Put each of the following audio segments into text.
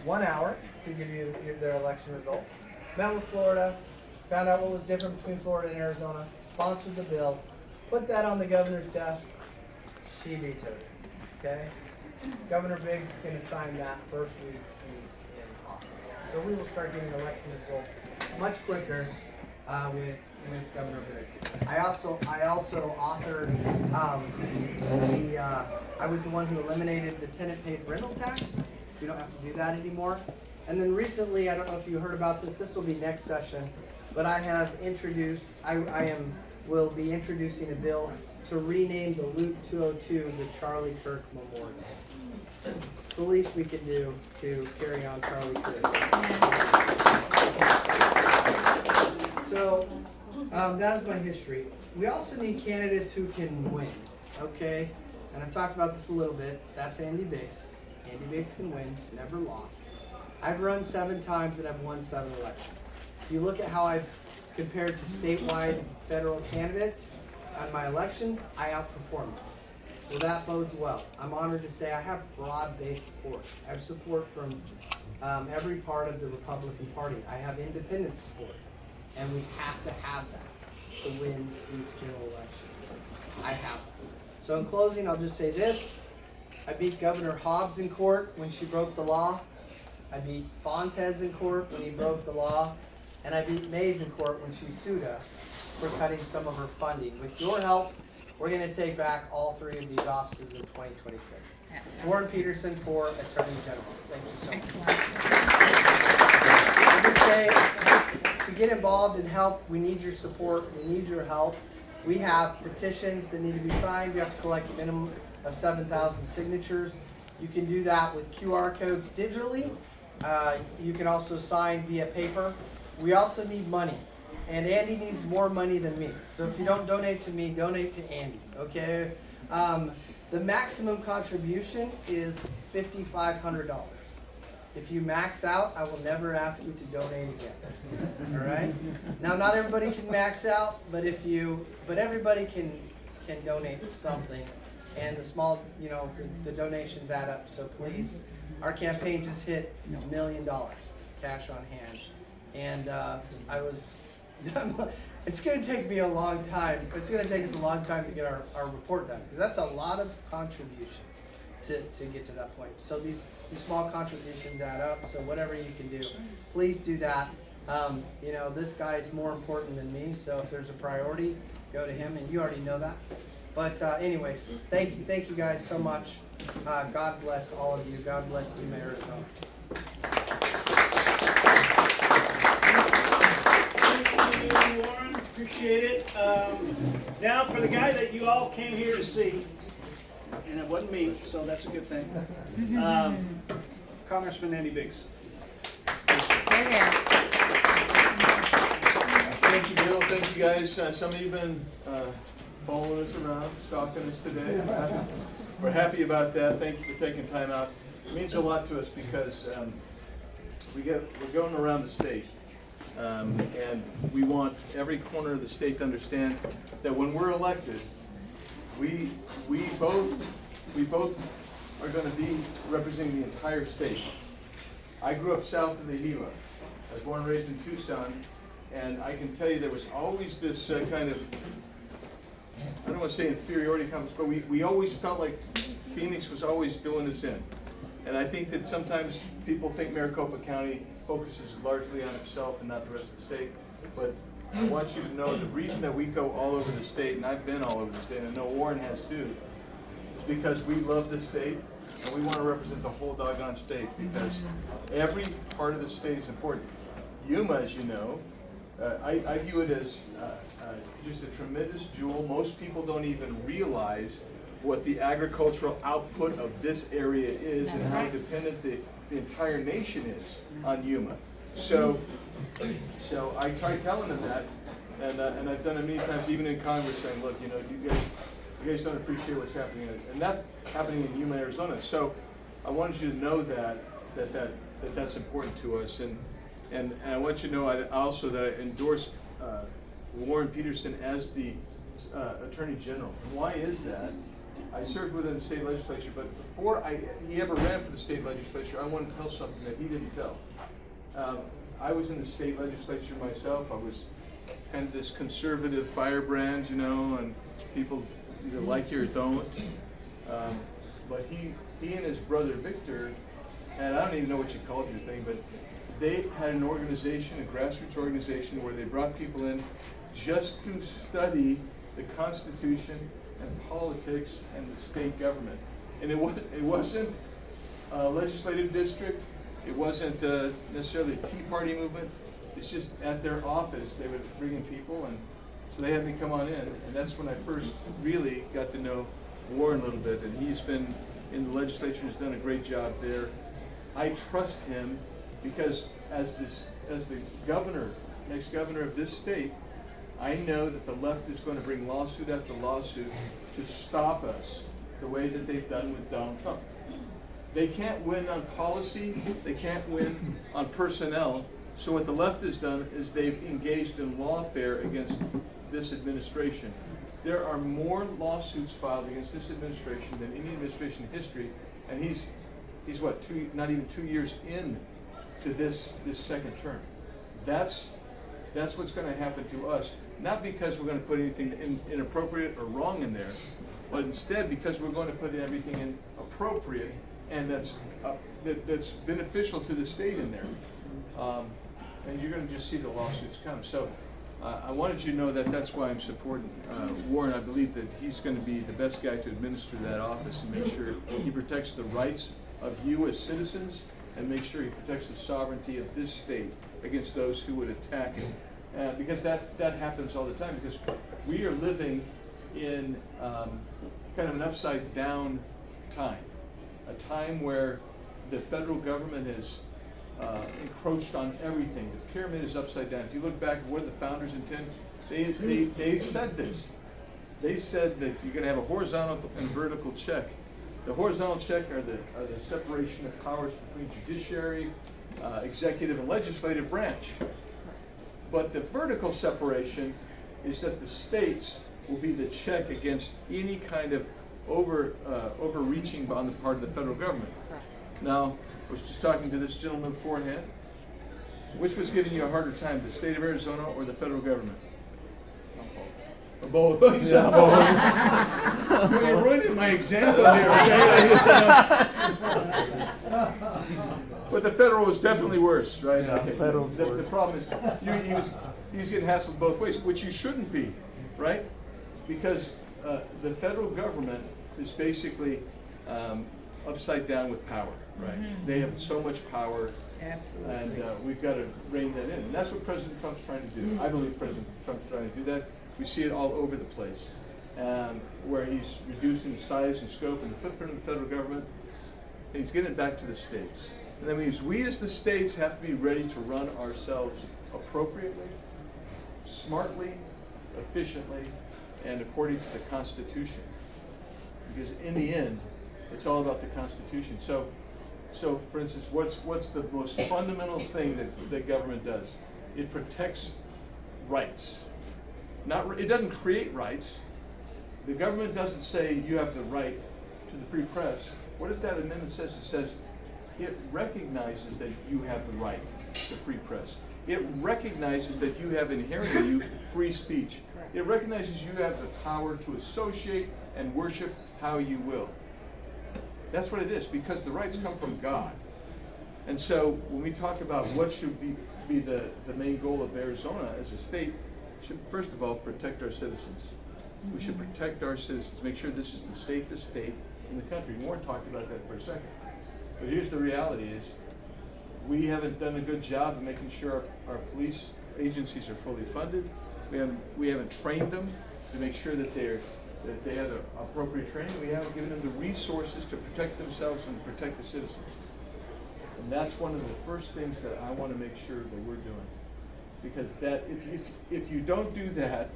1 hour to give you their election results. Met with Florida, found out what was different between Florida and Arizona, sponsored the bill, put that on the governor's desk. She vetoed it. Okay? Governor Biggs is going to sign that first week he's in office. So we will start getting election results much quicker with Governor Biggs. I also authored I was the one who eliminated the tenant paid rental tax. You don't have to do that anymore. And then recently, I don't know if you heard about this. This will be next session, but I have introduced. Will be introducing a bill to rename the Loop 202 the Charlie Kirk Memorial. It's the least we can do to carry on Charlie Kirk. So that is my history. We also need candidates who can win. Okay, and I've talked about this a little bit. That's Andy Biggs. Andy Biggs can win, never lost. I've run 7 times and I've won 7 elections. If you look at how I've compared to statewide federal candidates on my elections, I outperformed them. Well, that bodes well. I'm honored to say I have broad-based support. I have support from every part of the Republican Party. I have independent support, and we have to have that to win these general elections. I have that. So in closing, I'll just say this. I beat Governor Hobbs in court when she broke the law. I beat Fontes in court when he broke the law. And I beat Mays in court when she sued us for cutting some of her funding. With your help, we're going to take back all 3 of these offices in 2026. Warren Peterson for Attorney General. Thank you so much. I'll just say, to get involved and help, we need your support. We need your help. We have petitions that need to be signed. You have to collect a minimum of 7,000 signatures. You can do that with QR codes digitally. You can also sign via paper. We also need money, and Andy needs more money than me. So if you don't donate to me, donate to Andy, okay? The maximum contribution is $5,500. If you max out, I will never ask you to donate again, all right? Now, not everybody can max out, but everybody can donate something, and the small, the donations add up, so please. Our campaign just hit $1 million cash on hand. And it's going to take me a long time. It's going to take us a long time to get our report done, because that's a lot of contributions to get to that point. So these small contributions add up. So whatever you can do, please do that. This guy is more important than me. So if there's a priority, go to him, and you already know that. But anyways, thank you guys so much. God bless all of you. God bless Yuma, Arizona. Warren, appreciate it. Now for the guy that you all came here to see, and it wasn't me, so that's a good thing. Congressman Andy Biggs. Thank you, Bill. Thank you, guys. Some of you have been following us around, stalking us today. We're happy about that. Thank you for taking time out. It means a lot to us because we're going around the state. And we want every corner of the state to understand that when we're elected, we both are going to be representing the entire state. I grew up south of the Yuma. I was born and raised in Tucson, and I can tell you there was always this kind of, I don't want to say inferiority complex, but we always felt like Phoenix was always doing this in. And I think that sometimes people think Maricopa County focuses largely on itself and not the rest of the state. But I want you to know the reason that we go all over the state, and I've been all over the state, and I know Warren has too, is because we love the state and we want to represent the whole doggone state, because every part of the state is important. Yuma, as you know, I view it as just a tremendous jewel. Most people don't even realize what the agricultural output of this area is and how dependent the entire nation is on Yuma. So I try telling them that, and I've done it many times, even in Congress, saying, look, you guys don't appreciate what's happening, and that's happening in Yuma, Arizona. So I wanted you to know that's important to us, and I want you to know also that I endorse Warren Peterson as the Attorney General. And why is that? I served with him in the state legislature, but before he ever ran for the state legislature, I wanted to tell something that he didn't tell. I was in the state legislature myself. I was kind of this conservative firebrand, you know, and people either like you or don't. But he and his brother Victor, and I don't even know what you called your thing, but they had an organization, a grassroots organization, where they brought people in just to study the Constitution and politics and the state government. And it wasn't a legislative district. It wasn't necessarily a Tea Party movement. It's just at their office they would bring in people, and so they had me come on in. And that's when I first really got to know Warren a little bit. And he's been in the legislature, has done a great job there. I trust him because as the governor, next governor of this state, I know that the left is going to bring lawsuit after lawsuit to stop us the way that they've done with Donald Trump. They can't win on policy, they can't win on personnel, so what the left has done is they've engaged in lawfare against this administration. There are more lawsuits filed against this administration than any administration in history, and he's what, not even 2 years in to this second term. That's what's going to happen to us, not because we're going to put anything inappropriate or wrong in there, but instead because we're going to put everything in appropriate and that's beneficial to the state in there. And you're going to just see the lawsuits come. So I wanted you to know that that's why I'm supporting Warren. I believe that he's going to be the best guy to administer that office and make sure he protects the rights of you as citizens and make sure he protects the sovereignty of this state against those who would attack it. Because that happens all the time, because we are living in kind of an upside down time, a time where the federal government has encroached on everything. The pyramid is upside down. If you look back at what the founders intended, they said this. They said that you're going to have a horizontal and vertical check. The horizontal check are the separation of powers between judiciary, executive, and legislative branch. But the vertical separation is that the states will be the check against any kind of overreaching on the part of the federal government. Now, I was just talking to this gentleman beforehand. Which was giving you a harder time, the state of Arizona or the federal government? Both. Well, you're ruining my example here, okay? But the federal was definitely worse, right? Yeah, okay. The problem is he's getting hassled both ways, which you shouldn't be, right? Because the federal government is basically upside down with power, right? Mm-hmm. They have so much power. Absolutely. And we've got to rein that in. And that's what President Trump's trying to do. I believe President Trump's trying to do that. We see it all over the place, where he's reducing the size and scope and the footprint of the federal government, and he's getting it back to the states. And that means we as the states have to be ready to run ourselves appropriately, smartly, efficiently, and according to the Constitution. Because in the end, it's all about the Constitution. So for instance, what's the most fundamental thing that government does? It protects rights. It doesn't create rights. The government doesn't say you have the right to the free press. What does that amendment says? It says it recognizes that you have the right to free press. It recognizes that you have inherent in you free speech. It recognizes you have the power to associate and worship how you will. That's what it is, because the rights come from God. And so when we talk about what should be the main goal of Arizona as a state, should first of all protect our citizens. We should protect our citizens, make sure this is the safest state in the country. Warren talked about that for a second. But here's the reality is, we haven't done a good job of making sure our police agencies are fully funded. We haven't trained them to make sure that they have the appropriate training. We haven't given them the resources to protect themselves and protect the citizens. And that's one of the first things that I want to make sure that we're doing. Because that if you don't do that,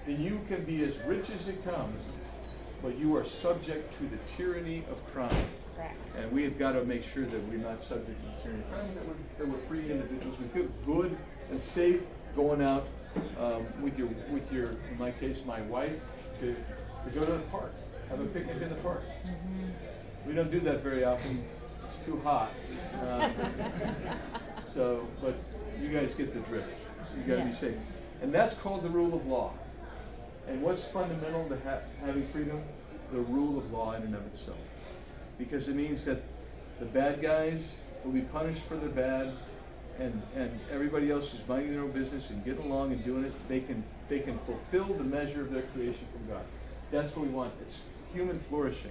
then you can be as rich as it comes, but you are subject to the tyranny of crime. Correct. And we have got to make sure that we're not subject to the tyranny of crime, that we're free individuals. We feel good and safe going out with your, in my case, my wife, to go to the park. have a picnic in the park. We don't do that very often. It's too hot. But you guys get the drift. You got to be safe. And that's called the rule of law. And what's fundamental to having freedom? The rule of law in and of itself. Because it means that the bad guys will be punished for their bad, and everybody else is minding their own business and getting along and doing it. They can fulfill the measure of their creation from God. That's what we want. It's human flourishing.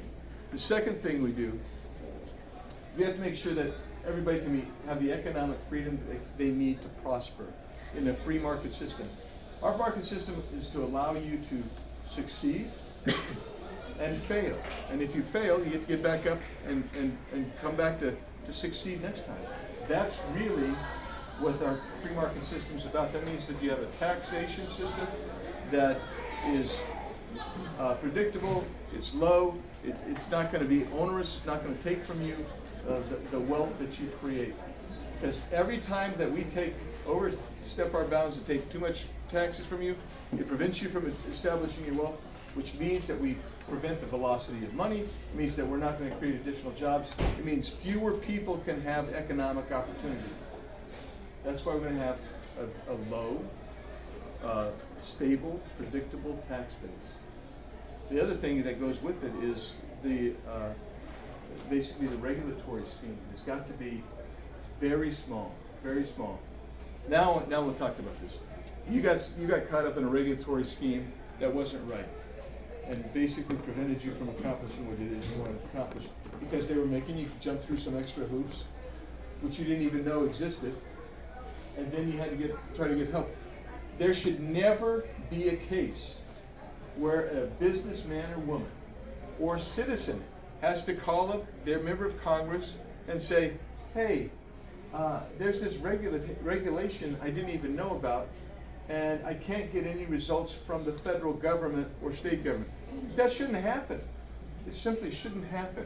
The second thing we do, we have to make sure that everybody can have the economic freedom that they need to prosper in a free market system. Our market system is to allow you to succeed and fail. And if you fail, you get to get back up and come back to succeed next time. That's really what our free market system is about. That means that you have a taxation system that is predictable, it's low, it's not going to be onerous, it's not going to take from you the wealth that you create. Because every time that we overstep our bounds and take too much taxes from you, it prevents you from establishing your wealth, which means that we prevent the velocity of money. It means that we're not going to create additional jobs. It means fewer people can have economic opportunity. That's why we're going to have a low, stable, predictable tax base. The other thing that goes with it is basically the regulatory scheme. It's got to be very small, very small. Now we'll talk about this. You got caught up in a regulatory scheme that wasn't right, and basically prevented you from accomplishing what it is you wanted to accomplish, because they were making you jump through some extra hoops, which you didn't even know existed, and then you had to try to get help. There should never be a case where a businessman or woman or citizen has to call up their member of Congress and say, hey, there's this regulation I didn't even know about, and I can't get any results from the federal government or state government. That shouldn't happen. It simply shouldn't happen.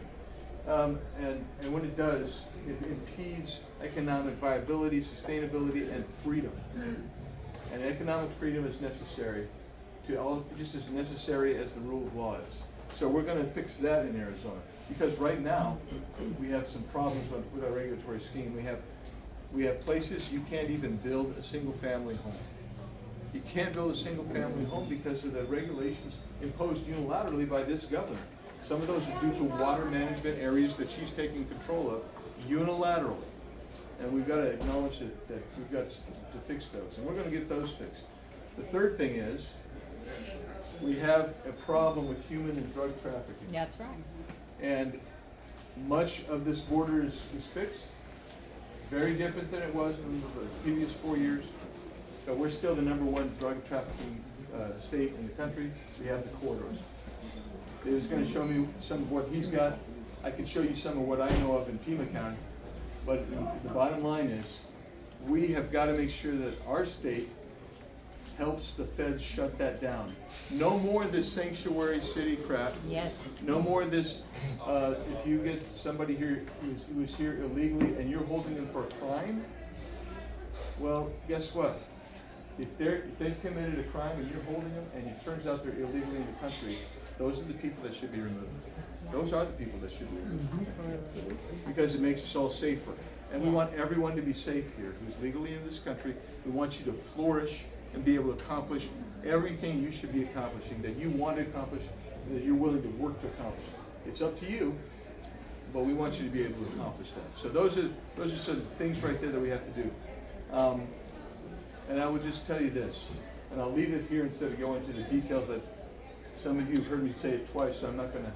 And when it does, it impedes economic viability, sustainability, and freedom. And economic freedom is necessary just as necessary as the rule of law is. So we're going to fix that in Arizona, because right now we have some problems with our regulatory scheme. We have places you can't even build a single family home. You can't build a single family home because of the regulations imposed unilaterally by this governor. Some of those are due to water management areas that she's taking control of unilaterally. And we've got to acknowledge that we've got to fix those. And we're going to get those fixed. The third thing is, we have a problem with human and drug trafficking. That's right. And much of this border is fixed. It's very different than it was in the previous 4 years. But we're still the #1 drug trafficking state in the country. We have the corridors. David's going to show me some of what he's got. I can show you some of what I know of in Pima County. But the bottom line is, we have got to make sure that our state helps the feds shut that down. No more of this sanctuary city crap. Yes. No more of this, if you get somebody here who is here illegally and you're holding them for a crime, well, guess what? If they've committed a crime and you're holding them and it turns out they're illegally in the country, those are the people that should be removed. Those are the people that should be removed. Absolutely. Because it makes us all safer. And we want Yes. everyone to be safe here who's legally in this country. We want you to flourish and be able to accomplish everything you should be accomplishing, that you want to accomplish, that you're willing to work to accomplish. It's up to you, but we want you to be able to accomplish that. So those are some things right there that we have to do. And I would just tell you this, and I'll leave it here instead of going into the details that some of you have heard me say it twice, so I'm not going to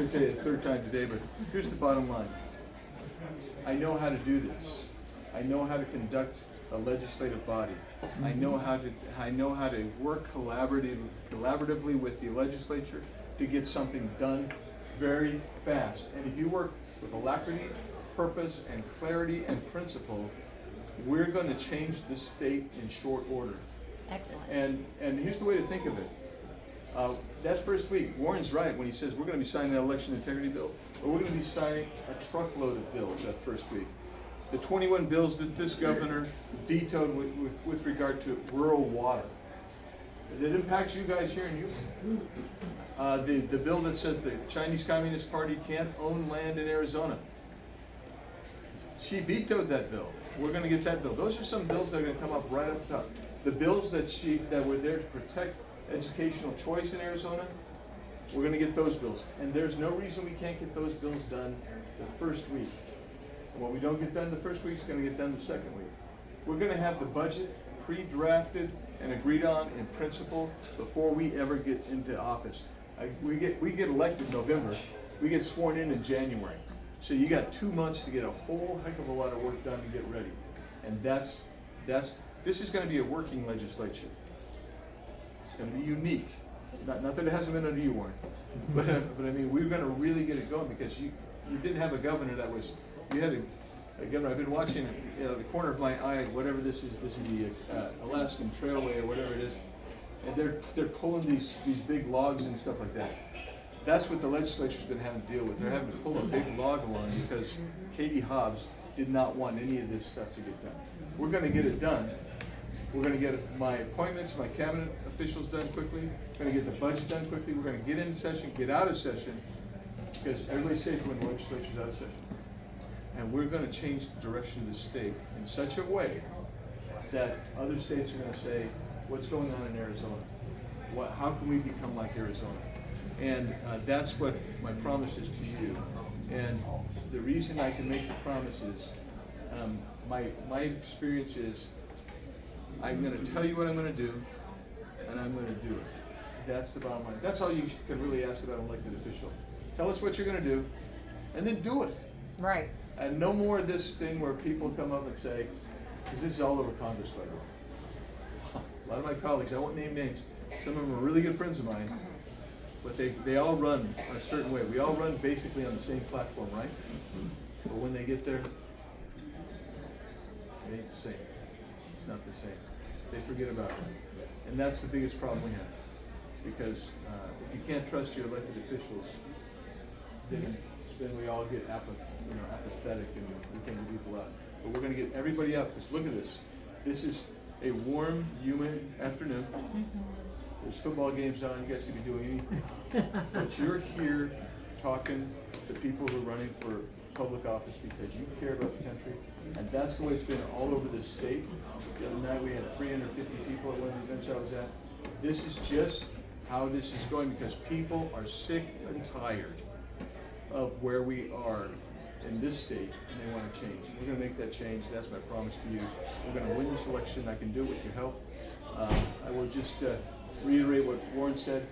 tell you the third time today, but here's the bottom line. I know how to do this. I know how to conduct a legislative body. I know how to work collaboratively with the legislature to get something done very fast. And if you work with alacrity, purpose, and clarity and principle, we're going to change this state in short order. Excellent. And here's the way to think of it. That first week, Warren's right when he says we're going to be signing that election integrity bill, or we're going to be signing a truckload of bills that first week. The 21 bills that this governor vetoed with regard to rural water. It impacts you guys here in Yuma. The bill that says the Chinese Communist Party can't own land in Arizona. She vetoed that bill. We're gonna get that bill. Those are some bills that are gonna come up right up top. The bills that were there to protect educational choice in Arizona, we're gonna get those bills. And there's no reason we can't get those bills done the first week. And what we don't get done the first week is gonna get done the second week. We're gonna have the budget pre-drafted and agreed on in principle before we ever get into office. We get elected in November, we get sworn in January. So you got 2 months to get a whole heck of a lot of work done to get ready. And this is gonna be a working legislature. It's gonna be unique. Not that it hasn't been under you, Warren, but I mean, we're gonna really get it going because you didn't have a governor that was, you had a governor, I've been watching, the corner of my eye, whatever this is the Alaskan Trailway or whatever it is, and they're pulling these big logs and stuff like that. That's what the legislature's been having to deal with. They're having to pull a big log along because Katie Hobbs did not want any of this stuff to get done. We're gonna get it done. We're gonna get my appointments, my cabinet officials done quickly. We're gonna get the budget done quickly. We're gonna get in session, get out of session, because everybody's safe when the legislature's out of session. And we're gonna change the direction of the state in such a way that other states are gonna say, what's going on in Arizona? How can we become like Arizona? And that's what my promise is to you. And the reason I can make the promise is, my experience is, I'm gonna tell you what I'm gonna do, and I'm gonna do it. That's the bottom line. That's all you can really ask about an elected official. Tell us what you're gonna do, and then do it. Right. And no more of this thing where people come up and say, because this is all over Congress, by the way. A lot of my colleagues, I won't name names, some of them are really good friends of mine, but they all run a certain way. We all run basically on the same platform, right? But when they get there, it ain't the same. It's not the same. They forget about it. And that's the biggest problem we have. Because if you can't trust your elected officials, then we all get apathetic and we can't get people out. But we're going to get everybody out. Because look at this. This is a warm, humid afternoon. There's football games on. You guys could be doing anything. But you're here talking to people who are running for public office because you care about the country. And that's the way it's been all over this state. The other night we had 350 people at one of the events I was at. This is just how this is going because people are sick and tired of where we are in this state and they want to change. We're going to make that change. That's my promise to you. We're going to win this election. I can do it with your help. I will just reiterate what Warren said.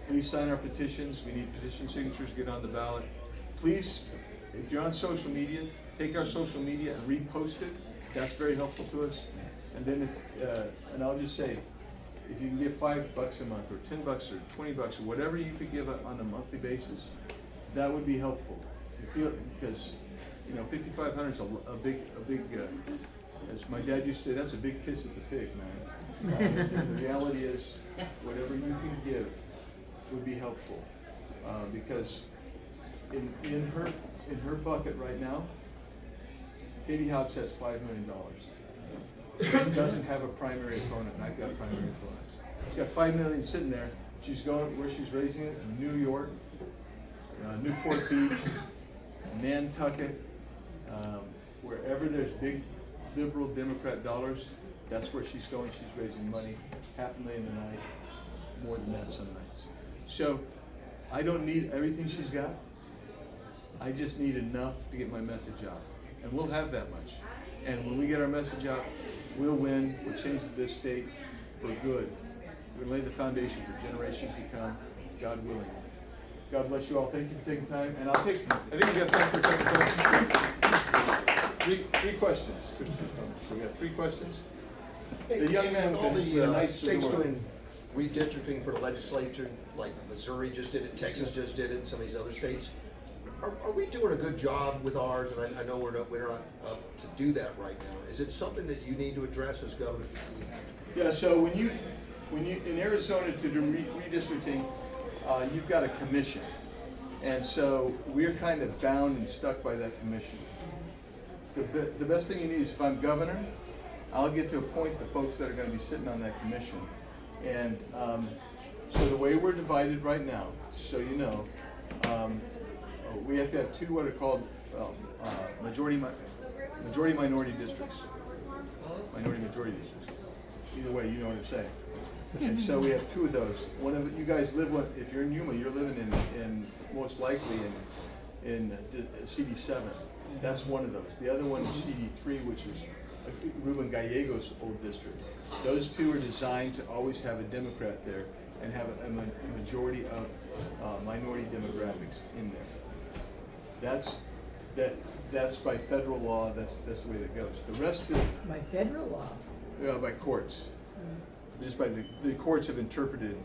Please sign our petitions. We need petition signatures to get on the ballot. Please, if you're on social media, take our social media and repost it. That's very helpful to us. And then, and I'll just say, if you can give $5 a month, or $10 or $20 or whatever you could give on a monthly basis, that would be helpful. You feel because $5,500 is a big. As my dad used to say, that's a big kiss at the pig, man. And the reality is, whatever you can give would be helpful, because in her bucket right now, Katie Hobbs has $5 million. She doesn't have a primary opponent, and I've got primary opponents. She's got $5 million sitting there. She's going where she's raising it in New York, Newport Beach, Nantucket, wherever there's big liberal Democrat dollars, that's where she's going. She's raising money, $500,000 a night, more than that some nights. So I don't need everything she's got. I just need enough to get my message out. And we'll have that much. And when we get our message out, we'll win. We'll change this state for good. We'll lay the foundation for generations to come, God willing. God bless you all. Thank you for taking time. And I think we got time for a couple questions. Three questions. So we got 3 questions. The young man all with the a nice states fedora. doing redistricting for the legislature, like Missouri just did it, Texas just did it, and some of these other states. Are we doing a good job with ours? And I know we're not up to do that right now. Is it something that you need to address as governor? Yeah. So when you in Arizona to do redistricting, you've got a commission, and so we're kind of bound and stuck by that commission. The best thing you need is if I'm governor, I'll get to appoint the folks that are going to be sitting on that commission, And so the way we're divided right now, so you know, we have to have two what are called majority minority districts. Minority majority districts. Either way, you know what I'm saying. And so we have two of those. One of you guys live if you're in Yuma, you're living in most likely in CD7. That's one of those. The other one is CD3, which is Ruben Gallego's old district. Those two are designed to always have a Democrat there and have a majority of minority demographics in there. That's by federal law. That's the way that goes. The rest of By federal law? by courts. Just by the courts have interpreted.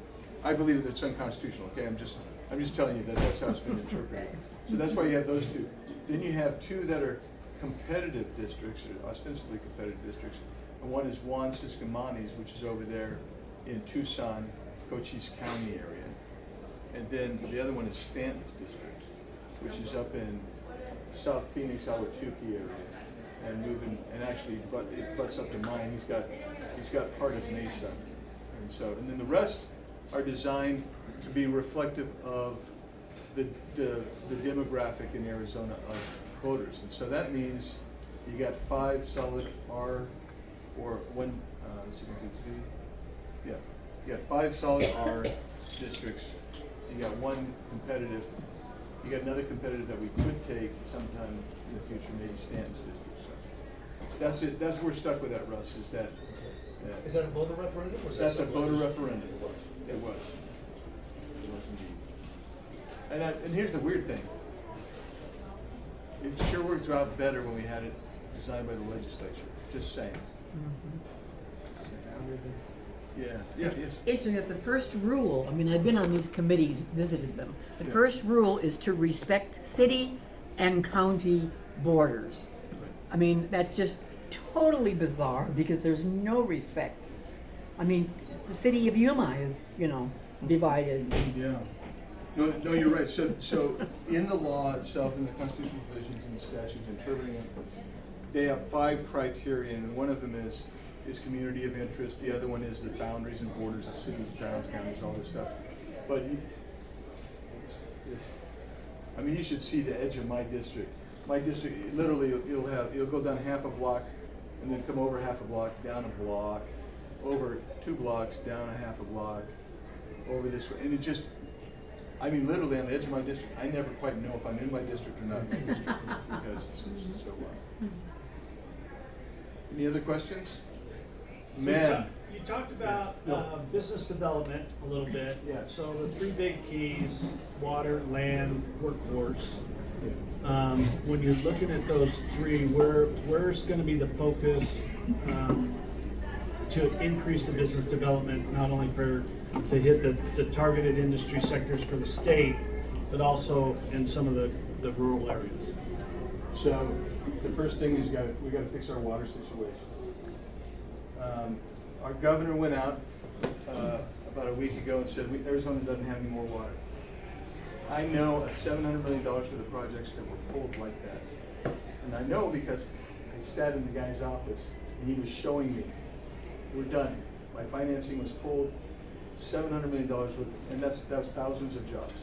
I believe that it's unconstitutional. Okay, I'm just telling you that's how it's been interpreted. So that's why you have those two. Then you have two that are competitive districts, or ostensibly competitive districts, and one is Juan Siscomani's, which is over there in Tucson, Cochise County area, and then the other one is Stanton's district, which is up in South Phoenix, Ahwatukee area, and actually it butts up to mine. He's got part of Mesa, and then the rest are designed to be reflective of the demographic in Arizona of voters, and so that means you got 5 solid R, or one. Let's see, 1, 2, 3. Yeah, you got 5 solid R districts. You got one competitive. You got another competitive that we could take sometime in the future, maybe Stanton's district. So that's it. That's we're stuck with that, Russ. Is that? Is that a voter referendum? Or is That's a that voter something referendum. It was. It was. It was indeed. And here's the weird thing. It sure worked out better when we had it designed by the legislature. Just saying. Yeah. Yeah. It's Yes. interesting that the first rule, I mean, I've been on these committees, visited them. The first rule is to respect city and county borders. I mean, that's just totally bizarre because there's no respect. I mean, the city of Yuma is, divided. Yeah. No, you're right. So in the law itself, in the constitutional provisions and the statutes interpreting it, they have 5 criteria, and one of them is community of interest. The other one is the boundaries and borders of cities, towns, counties, all this stuff. But you should see the edge of my district. My district, literally, you'll go down half a block, and then come over half a block, down a block, over 2 blocks, down a half a block, over this way, and it just. Literally on the edge of my district, I never quite know if I'm in my district or not in my district because it's so well. Any other questions? So Man. you talked about No. business development a little bit. Yeah. So the 3 big keys: water, land, workforce. When you're looking at those 3, where's going to be the focus to increase the business development, not only to hit the targeted industry sectors for the state, but also in some of the rural areas? So the first thing is we got to fix our water situation. Our governor went out about a week ago and said Arizona doesn't have any more water. I know $700 million for the projects that were pulled like that, and I know because I sat in the guy's office and he was showing me. We're done. My financing was pulled. $700 million worth, and that was thousands of jobs.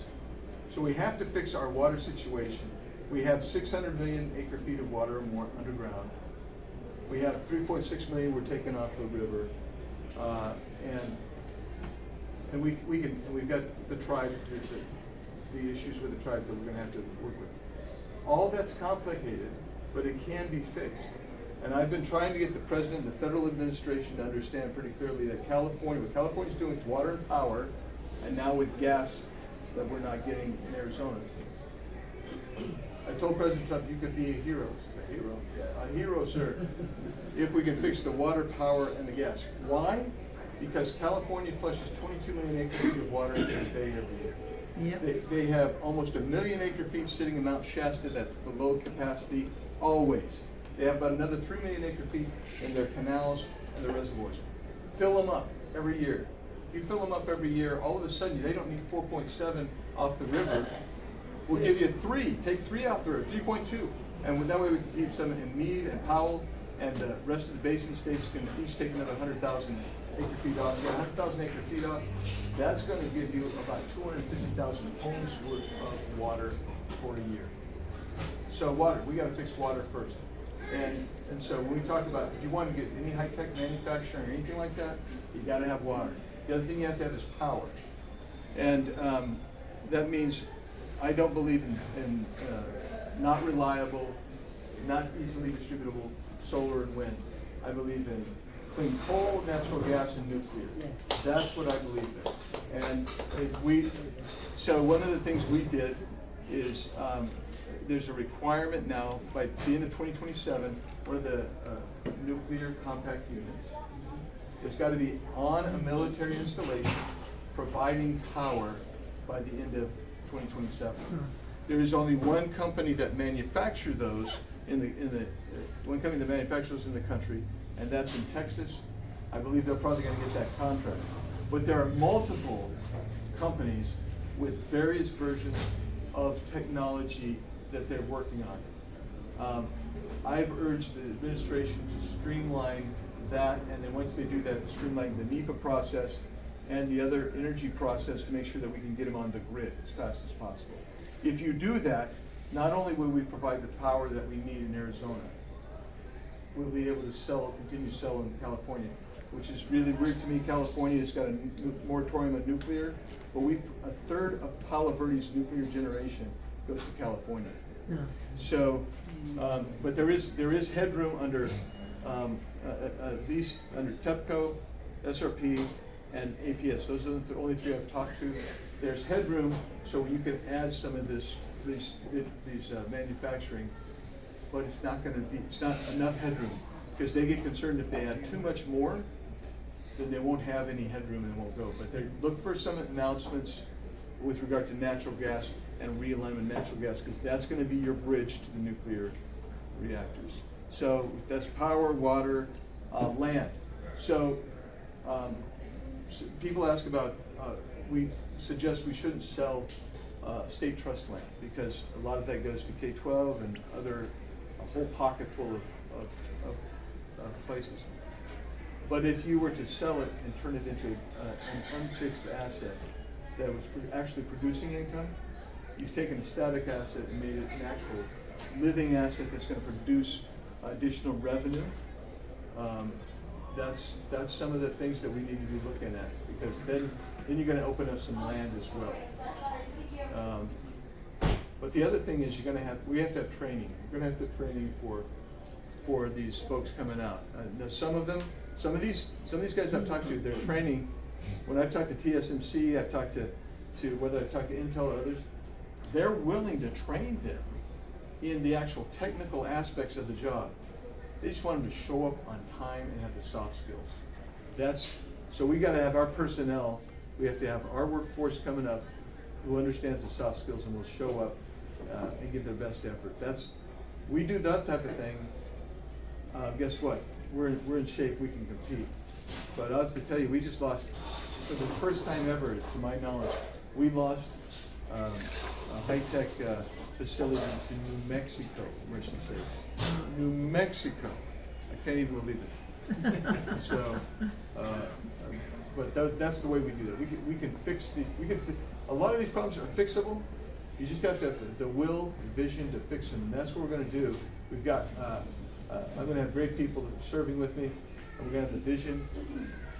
So we have to fix our water situation. We have 600 million acre feet of water or more underground. We have 3.6 million we're taking off the river, and we've got the tribe, the issues with the tribe that we're going to have to work with. All that's complicated, but it can be fixed. And I've been trying to get the president and the federal administration to understand pretty clearly that what California's doing with water and power, and now with gas that we're not getting in Arizona. I told President Trump, you could be a hero. A hero? Yeah, a hero, sir. If we can fix the water, power, and the gas. Why? Because California flushes 22 million acre feet of water into the Bay every year. Yep. They have almost 1 million acre feet sitting in Mount Shasta that's below capacity always. They have about another 3 million acre feet in their canals and their reservoirs. Fill them up every year. If you fill them up every year, all of a sudden they don't need 4.7 off the river. We'll give you 3. Take 3 off the river, 3.2. And that way we can keep some in Meade and Powell and the rest of the basin states can each take another 100,000 acre-feet off. You got 100,000 acre-feet off, that's gonna give you about 250,000 homes worth of water for a year. So water, we gotta fix water first. And so when we talk about, if you want to get any high-tech manufacturing or anything like that, you gotta have water. The other thing you have to have is power. And that means I don't believe in not reliable, not easily distributable solar and wind. I believe in clean coal, natural gas, and nuclear. Yes. That's what I believe in. And so one of the things we did is there's a requirement now by the end of 2027, one of the nuclear compact units, it's got to be on a military installation providing power by the end of 2027. There is only one company that manufactures those one company that manufactures those in the country, and that's in Texas. I believe they're probably going to get that contract. But there are multiple companies with various versions of technology that they're working on. I've urged the administration to streamline that, and then once they do that, streamline the NEPA process and the other energy process to make sure that we can get them on the grid as fast as possible. If you do that, not only will we provide the power that we need in Arizona, we'll be able to continue selling in California, which is really weird to me. California has got a moratorium on nuclear, but a third of Palo Verde's nuclear generation goes to California. No. So, but there is headroom under, at least under TEPCO, SRP, and APS. Those are the only three I've talked to. There's headroom, so you can add some of these manufacturing, but it's not enough headroom, because they get concerned if they add too much more, then they won't have any headroom and won't go. But they look for some announcements with regard to natural gas and realignment of natural gas, because that's going to be your bridge to the nuclear reactors. So that's power, water, land. So people ask about, we suggest we shouldn't sell state trust land, because a lot of that goes to K-12 and a whole pocket full of places. But if you were to sell it and turn it into an unfixed asset that was actually producing income, you've taken a static asset and made it an actual living asset that's going to produce additional revenue. That's some of the things that we need to be looking at, because then you're going to open up some land as well. But the other thing is we have to have training. We're going to have to have training for these folks coming out. Now some of these guys I've talked to, they're training. When I've talked to TSMC, I've talked to whether I've talked to Intel or others, they're willing to train them in the actual technical aspects of the job. They just want them to show up on time and have the soft skills. So we got to have our personnel. We have to have our workforce coming up who understands the soft skills and will show up and give their best effort. We do that type of thing. Guess what? We're in shape. We can compete. But I have to tell you, we just lost, for the first time ever, to my knowledge, we lost a high-tech facility to New Mexico, Mission States. New Mexico. I can't even believe it. So, but that's the way we do that. We can fix these. A lot of these problems are fixable. You just have to have the will, the vision to fix them, and that's what we're going to do. We've got. I'm going to have great people serving with me, and we're going to have the vision.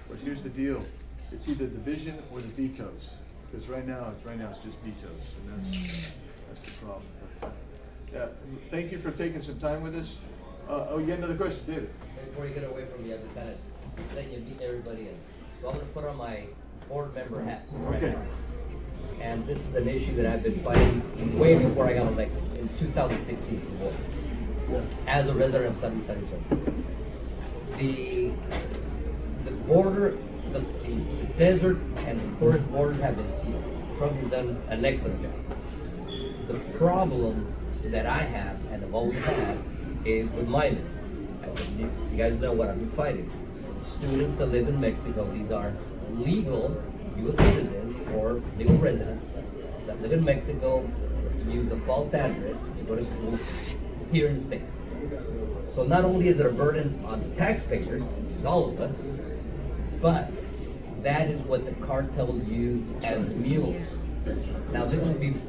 But here's the deal: it's either the vision or the vetoes. Because right now it's just vetoes, and that's the problem. But, thank you for taking some time with us. You had another question, David? Before you get away from me, I'm just kind of letting you meet everybody in. So I'm going to put on my board member hat right Okay. now. And this is an issue that I've been fighting way before I got elected in 2016 as a resident of 77. The border, the desert and the forest borders have been sealed. Trump has done an excellent job. The problem that I have and have always had is with minors. You guys know what I've been fighting. Students that live in Mexico, these are legal U.S. citizens or legal residents that live in Mexico, use a false address to go to school here in the States. So not only is it a burden on the taxpayers, all of us, but that is what the cartels used as mules. Now this is,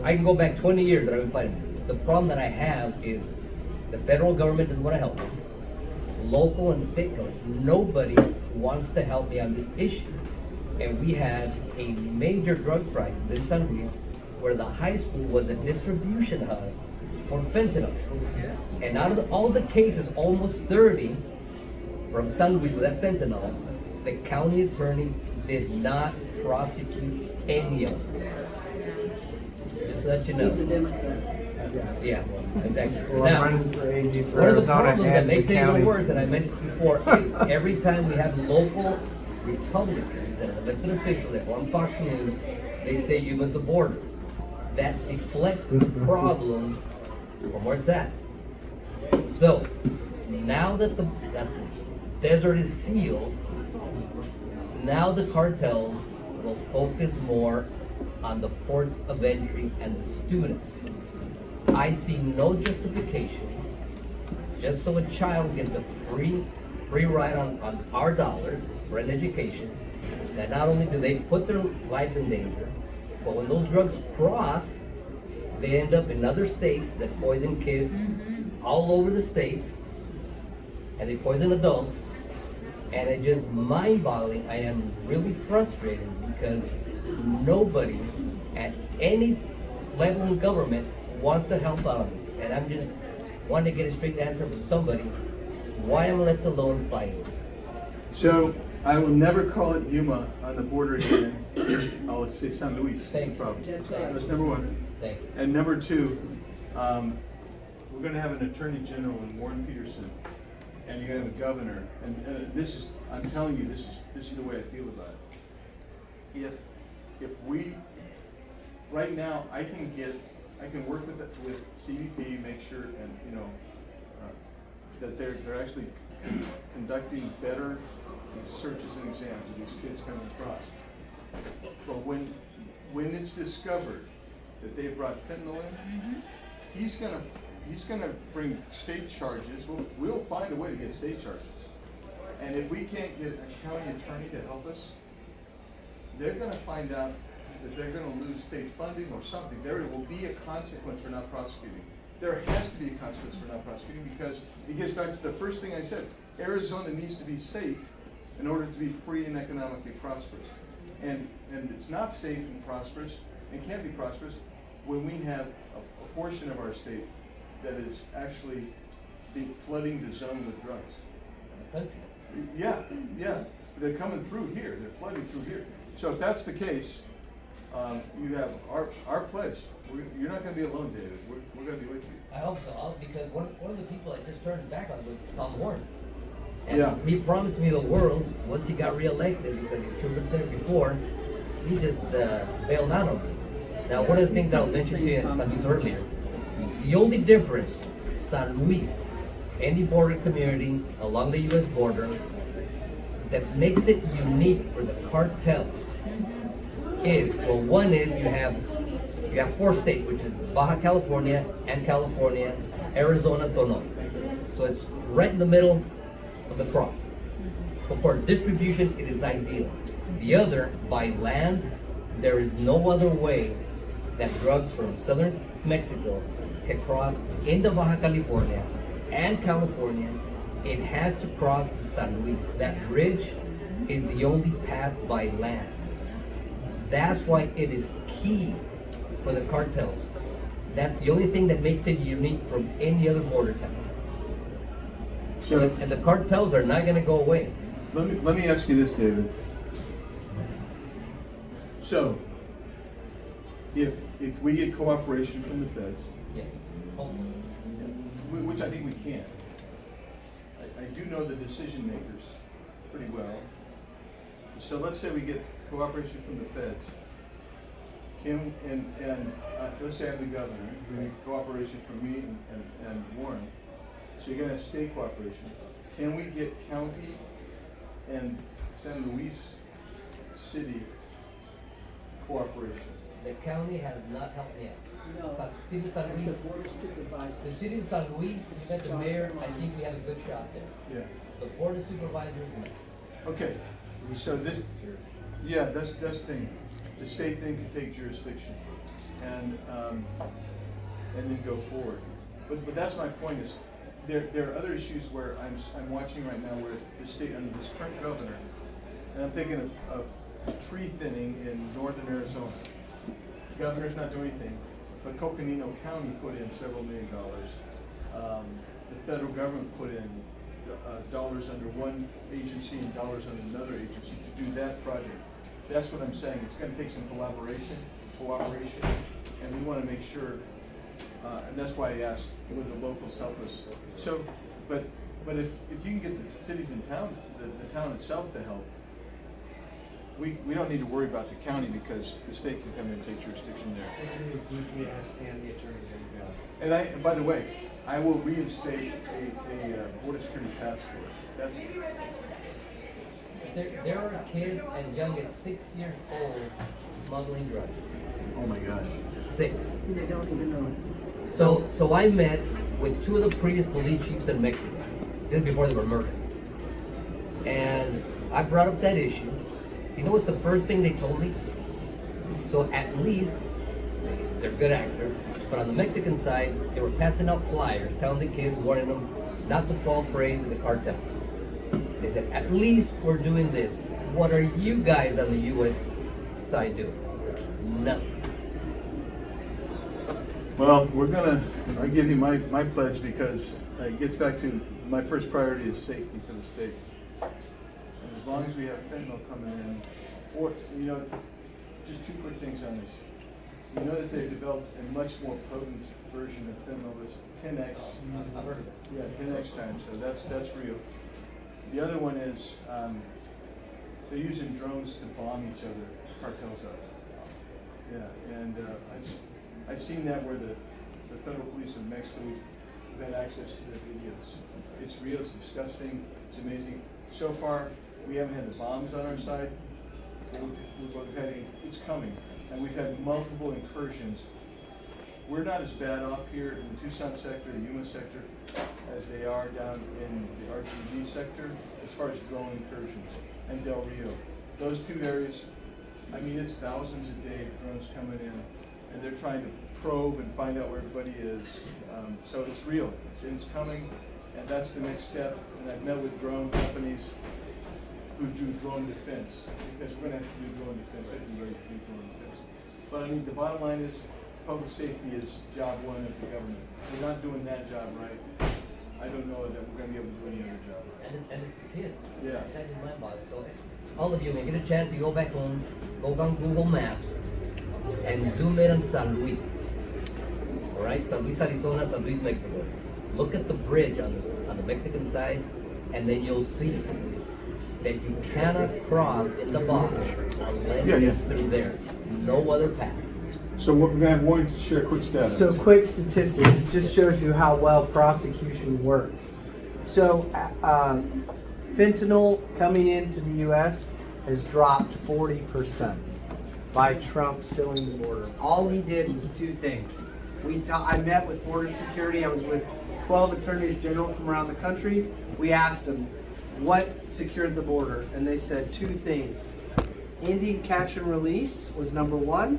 I can go back 20 years that I've been fighting this. The problem that I have is the federal government doesn't want to help me. Local and state government, nobody wants to help me on this issue. And we had a major drug crisis in San Luis where the high school was a distribution hub for fentanyl. And out of all the cases, almost 30 from San Luis with that fentanyl, the county attorney did not prosecute any of them. Just to let you know. He's a Democrat. Yeah, exactly. Well, I'm Now, running for AG for one of the Arizona problems that and makes the it even county. worse, and I mentioned before, is every time we have local Republicans that are elected officials that go on Fox News, they say Yuma's the border. That deflects the problem from where it's at. So, now that the desert is sealed, now the cartels will focus more on the ports of entry and the students. I see no justification, just so a child gets a free ride on our dollars for an education, that not only do they put their lives in danger, but when those drugs cross, they end up in other states that poison kids all over the states, and they poison adults, and it's just mind-boggling. I am really frustrated because nobody at any level in government wants to help out on this, and I'm just wanting to get a straight answer from somebody why I'm left alone fighting this. So I will never call it Yuma on the border again. I'll say San Luis. Thank you. Problem. That's right. That's number one. Thank you. And number two, we're going to have an attorney general in Warren Peterson, and you're going to have a governor. And this is, I'm telling you, this is the way I feel about it. If we, right now, I can work with CBP, make sure, and that they're actually conducting better searches and exams of these kids coming across. But when it's discovered that they brought fentanyl in, he's gonna bring state charges. We'll find a way to get state charges. And if we can't get a county attorney to help us, they're gonna find out that they're gonna lose state funding or something. There will be a consequence for not prosecuting. There has to be a consequence for not prosecuting, because it gets back to the first thing I said. Arizona needs to be safe in order to be free and economically prosperous. And it's not safe and prosperous, and can't be prosperous, when we have a portion of our state that is actually flooding the zone with drugs. The country. Yeah, they're coming through here, they're flooding through here. So if that's the case, you have our pledge. You're not gonna be alone, David, we're gonna be with you. I hope so, because one of the people I just turned his back on was Tom Warren. And Yeah. he promised me the world once he got reelected, because he was superintendent before. He just bailed out on me. Now, one of the things that I'll mention to you in San Luis earlier, the only difference, San Luis, any border community along the U.S. border, that makes it unique for the cartels is, well, one is you have 4 states, which is Baja California and California, Arizona, Sonora. So it's right in the middle of the cross. So for distribution, it is ideal. The other, by land, there is no other way that drugs from southern Mexico can cross into Baja California and California. It has to cross to San Luis. That bridge is the only path by land. That's why it is key for the cartels. That's the only thing that makes it unique from any other border town. So And the cartels are not gonna go away. let me ask you this, David. So, if we get cooperation from the feds, Yeah. Hopefully. which I think we can, I do know the decision makers pretty well. So let's say we get cooperation from the feds. Let's say I'm the governor, we get cooperation from me and Warren. So you're gonna have state cooperation. Can we get county and San Luis City cooperation? The county has not helped me out. No. The city of San That's Luis, the board of supervisors. the city of San Luis, we met the mayor, I think we have a good shot there. Yeah. The board of supervisors, no. Okay, so this, yeah, that's the thing. The state then can take jurisdiction and then go forward. But that's my point is, there are other issues where I'm watching right now where the state, under this current governor, and I'm thinking of tree thinning in northern Arizona. The governor's not doing anything, but Coconino County put in several $1 million. The federal government put in dollars under one agency and dollars under another agency to do that project. That's what I'm saying. It's going to take some cooperation, and we want to make sure. And that's why I asked, would the locals help us? So, but if you can get the cities in town, the town itself to help, we don't need to worry about the county because the state can come in and take jurisdiction there. It was DPS and the attorney general. And by the way, I will reinstate a Board of Security task force. That's, There are kids as young as 6 years old smuggling drugs. oh my gosh. 6. They don't even know it. So I met with 2 of the previous police chiefs in Mexico. This is before they were murdered. And I brought up that issue. You know what's the first thing they told me? So at least they're good actors. But on the Mexican side, they were passing out flyers telling the kids, warning them not to fall prey to the cartels. They said, at least we're doing this. What are you guys on the U.S. side doing? Nothing. Well, I'll give you my pledge because it gets back to my first priority is safety for the state. And as long as we have fentanyl coming in, or, just 2 quick things on this. You know that they've developed a much more potent version of fentanyl that's 10x. I've heard of it. Yeah, 10x times, so that's real. The other one is, they're using drones to bomb each other, cartels up. Yeah, and I've seen that where the federal police in Mexico, we've had access to their videos. It's real, it's disgusting, it's amazing. So far, we haven't had the bombs on our side, but we've had it's coming. And we've had multiple incursions. We're not as bad off here in the Tucson sector, the Yuma sector, as they are down in the RTD sector as far as drone incursions and Del Rio. Those 2 areas, I mean, it's thousands a day of drones coming in, and they're trying to probe and find out where everybody is. So it's real, it's coming, and that's the next step. And I've met with drone companies who do drone defense, because we're gonna have to do drone defense, I can really do drone defense. But I mean, the bottom line is, public safety is job 1 of the government. If we're not doing that job right, I don't know that we're gonna be able to do any other job. And it's the kids. Yeah. That is mind boggling. So all of you, when you get a chance to go back home, go on Google Maps and zoom in on San Luis. All right, San Luis, Arizona, San Luis, Mexico. Look at the bridge on the Mexican side, and then you'll see that you cannot cross in the box unless it's through there. No other path. So we're gonna have Warren share a quick status. So quick statistics, just shows you how well prosecution works. So fentanyl coming into the U.S. has dropped 40% by Trump sealing the border. All he did was 2 things. I met with Border Security. I was with 12 attorneys general from around the country. We asked them what secured the border, and they said 2 things. Indian catch and release was number 1,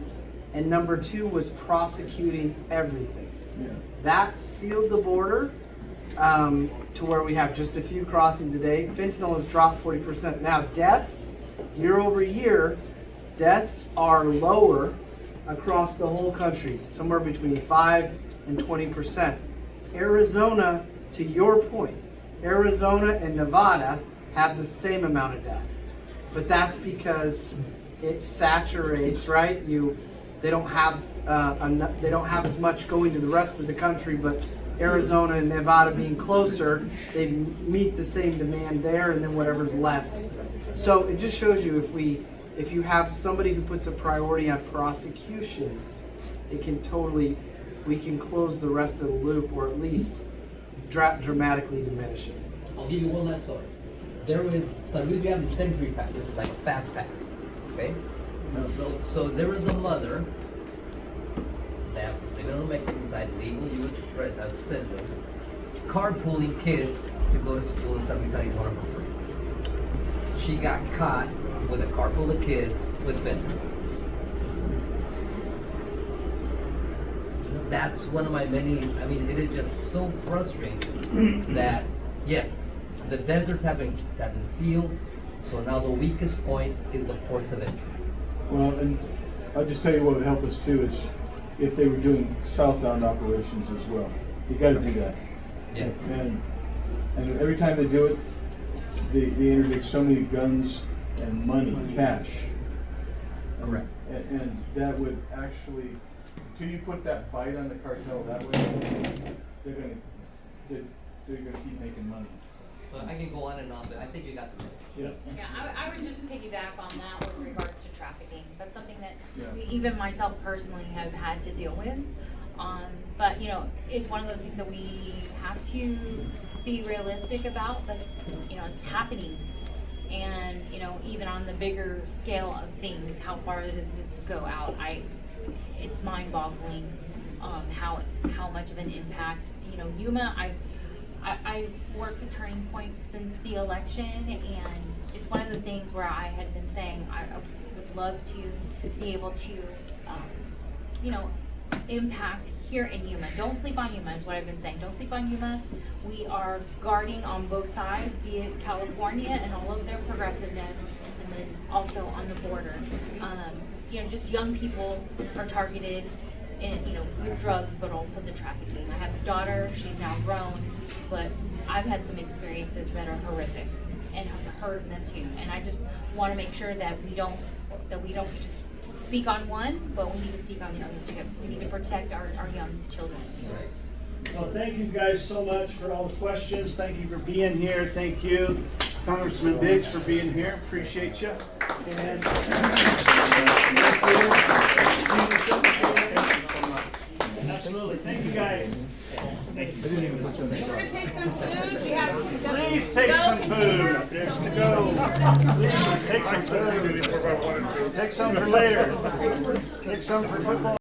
and number 2 was prosecuting everything. Yeah. That sealed the border to where we have just a few crossings a day. Fentanyl has dropped 40%. Now deaths, year over year, deaths are lower across the whole country, somewhere between 5 and 20%. Arizona, to your point, Arizona and Nevada have the same amount of deaths, but that's because it saturates, right? They don't have they don't have as much going to the rest of the country, but Arizona and Nevada being closer, they meet the same demand there, and then whatever's left. So it just shows you if you have somebody who puts a priority on prosecutions, we can close the rest of the loop, or at least dramatically diminish it. I'll give you one last story. There was San Luis, we have the Century Pass, which is like a fast pass. Okay? So there was a mother on the Mexican side, legal U.S. citizens, carpooling kids to go to school in San Vicente for free. She got caught with a car full of kids with fentanyl. That's one of my many, I mean, it is just so frustrating that, yes, the deserts have been sealed, so now the weakest point is the ports of entry. Well, and I'll just tell you what would help us too is if they were doing southbound operations as well. You gotta do that. Yeah. And every time they do it, they interdict so many guns and money, cash. Correct. And that would actually, until you put that bite on the cartel that way, they're gonna keep making money. But I can go on and on, but I think you got the message. Yeah, I would just piggyback on that with regards to trafficking. That's something that Yeah. even myself personally have had to deal with. But you know, it's one of those things that we have to be realistic about, that, you know, it's happening. And, you know, even on the bigger scale of things, how far does this go out? It's mind-boggling, how much of an impact, you know, Yuma, I've worked with Turning Point since the election, and it's one of the things where I had been saying I would love to be able to, you know, impact here in Yuma. Don't sleep on Yuma is what I've been saying. Don't sleep on Yuma. We are guarding on both sides, be it California and all of their progressiveness, and then also on the border. You know, just young people are targeted in, you know, with drugs, but also the trafficking. I have a daughter, she's now grown, but I've had some experiences that are horrific and have hurt them too. And I just want to make sure that we don't just speak on one, but we need to speak on the other two. We need to protect our young children. Right. Well, thank you guys so much for all the questions. Thank you for being here. Thank you, Congressman Biggs, for being here. Appreciate you. And absolutely. Thank you, guys. Thank you. We're gonna take some food. We have. Please take some food. There's to go. Please take some food. Take some for later. Take some for football.